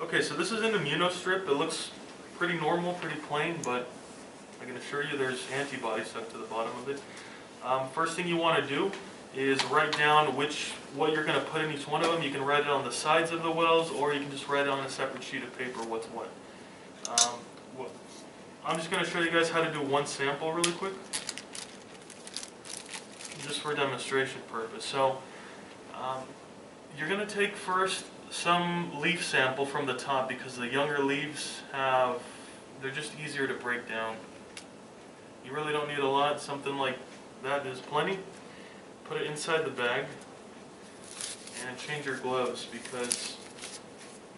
Okay, so this is an immunostrip. It looks pretty normal, pretty plain, but I can assure you there's antibodies stuck to the bottom of it. First thing you want to do is write down what you're going to put in each one of them. You can write it on the sides of the wells, or you can just write it on a separate sheet of paper what's what. I'm just going to show you guys how to do one sample really quick, just for demonstration purpose. So you're going to take first some leaf sample from the top, because the younger leaves they're just easier to break down. You really don't need a lot. Something like that is plenty. Put it inside the bag and change your gloves, because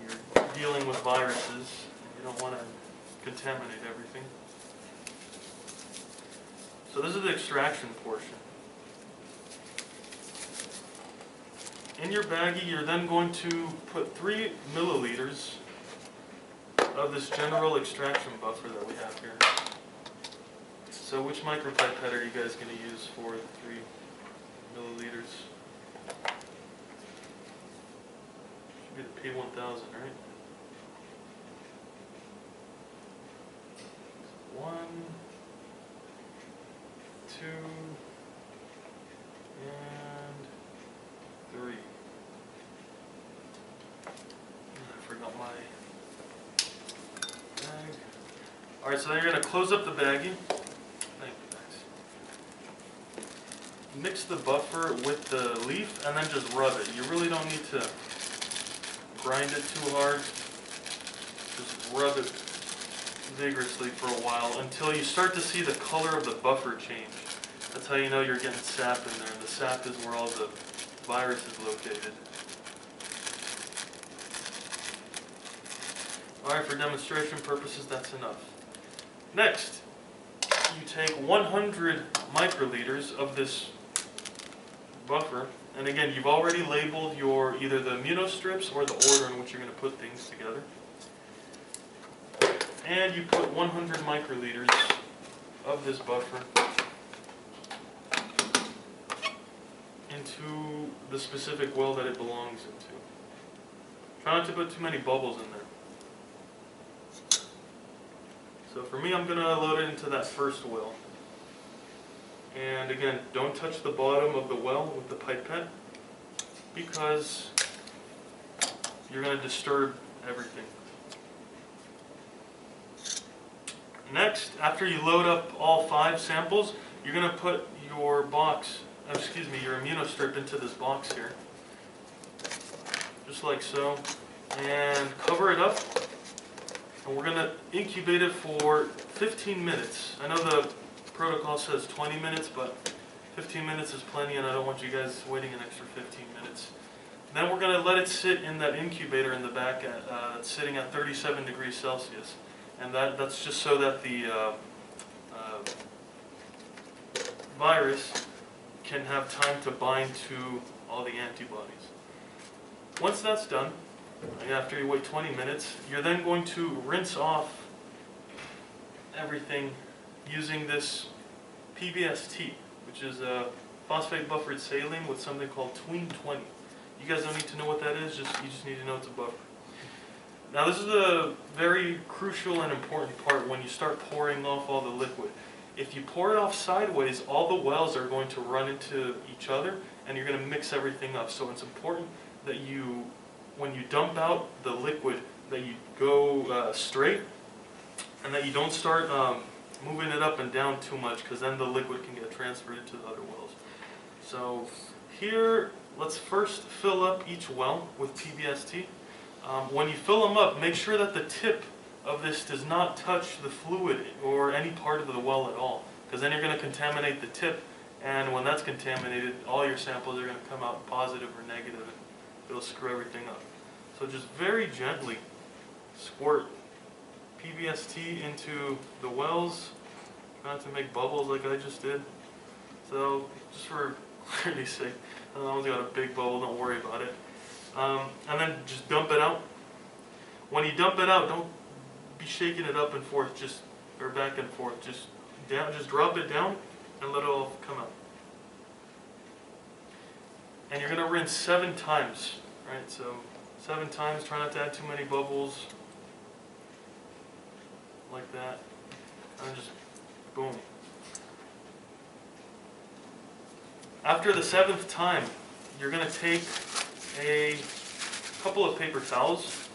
you're dealing with viruses. You don't want to contaminate everything. So this is the extraction portion. In your baggie, you're then going to put 3 milliliters of this general extraction buffer that we have here. So which micropipette are you guys going to use for the 3 milliliters? Should be the P1000, right? 1, 2, and 3. I forgot my bag. Alright, so then you're going to close up the baggie. Thank you, guys. Mix the buffer with the leaf and then just rub it. You really don't need to grind it too hard. Just rub it vigorously for a while until you start to see the color of the buffer change. That's how you know you're getting sap in there. The sap is where all the virus is located. Alright, for demonstration purposes, that's enough. Next, you take 100 microliters of this buffer, and again, you've already labeled either the immunostrips or the order in which you're going to put things together. And you put 100 microliters of this buffer into the specific well that it belongs into. Try not to put too many bubbles in there. So for me, I'm going to load it into that first well. And again, don't touch the bottom of the well with the pipette, because you're going to disturb everything. Next, after you load up all 5 samples, you're going to put your your immunostrip into this box here, just like so, and cover it up. And we're going to incubate it for 15 minutes. I know the protocol says 20 minutes, but 15 minutes is plenty, and I don't want you guys waiting an extra 15 minutes. Then we're going to let it sit in that incubator in the back that's sitting at 37 degrees Celsius. And that's just so that the virus can have time to bind to all the antibodies. Once that's done, after you wait 20 minutes, you're then going to rinse off everything using this PBST, which is a phosphate buffered saline with something called Tween 20. You guys don't need to know what that is, you just need to know it's a buffer. Now this is a very crucial and important part when you start pouring off all the liquid. If you pour it off sideways, all the wells are going to run into each other and you're going to mix everything up. So it's important that when you dump out the liquid, that you go straight, and that you don't start moving it up and down too much, because then the liquid can get transferred into the other wells. So here, let's first fill up each well with PBST. When you fill them up, make sure that the tip of this does not touch the fluid or any part of the well at all, because then you're going to contaminate the tip, and when that's contaminated, all your samples are going to come out positive or negative, and it'll screw everything up. So just very gently squirt PBST into the wells, not to make bubbles like I just did. So just for clarity's sake, that one's got a big bubble, don't worry about it. And then just dump it out. When you dump it out, don't be shaking it up and forth, or back and forth. Just drop it down and let it all come out. And you're going to rinse 7 times, right? So 7 times. Try not to add too many bubbles. Like that. And just boom. After the 7th time, you're going to take a couple of paper towels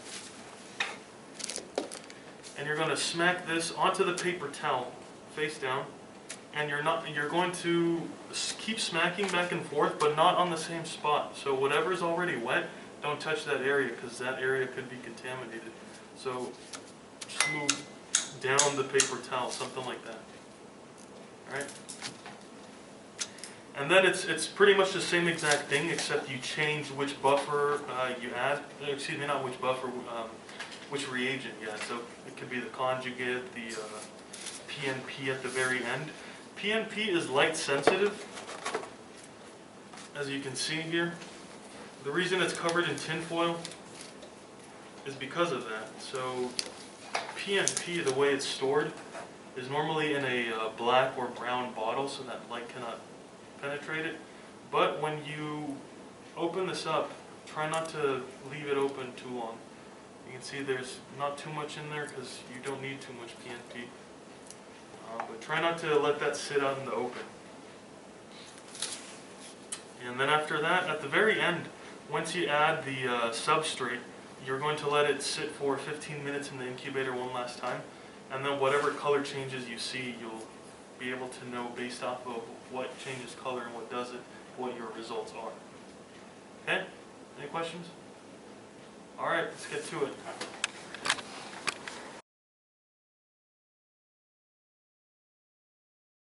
and you're going to smack this onto the paper towel face down, and you're going to keep smacking back and forth, but not on the same spot. So whatever's already wet, don't touch that area because that area could be contaminated. So just move down the paper towel, something like that. All right? And then it's pretty much the same exact thing, except you change which buffer you add. Excuse me, not which buffer, which reagent you add. So it could be the conjugate, the PNP at the very end. PNP is light sensitive, as you can see here. The reason it's covered in tin foil is because of that. So PNP, the way it's stored, is normally in a black or brown bottle, so that light cannot penetrate it. But when you open this up, try not to leave it open too long. You can see there's not too much in there because you don't need too much PNP. But try not to let that sit out in the open. And then after that, at the very end, once you add the substrate, you're going to let it sit for 15 minutes in the incubator one last time. And then whatever color changes you see, you'll be able to know based off of what changes color and what doesn't, what your results are. Okay? Any questions? All right, let's get to it.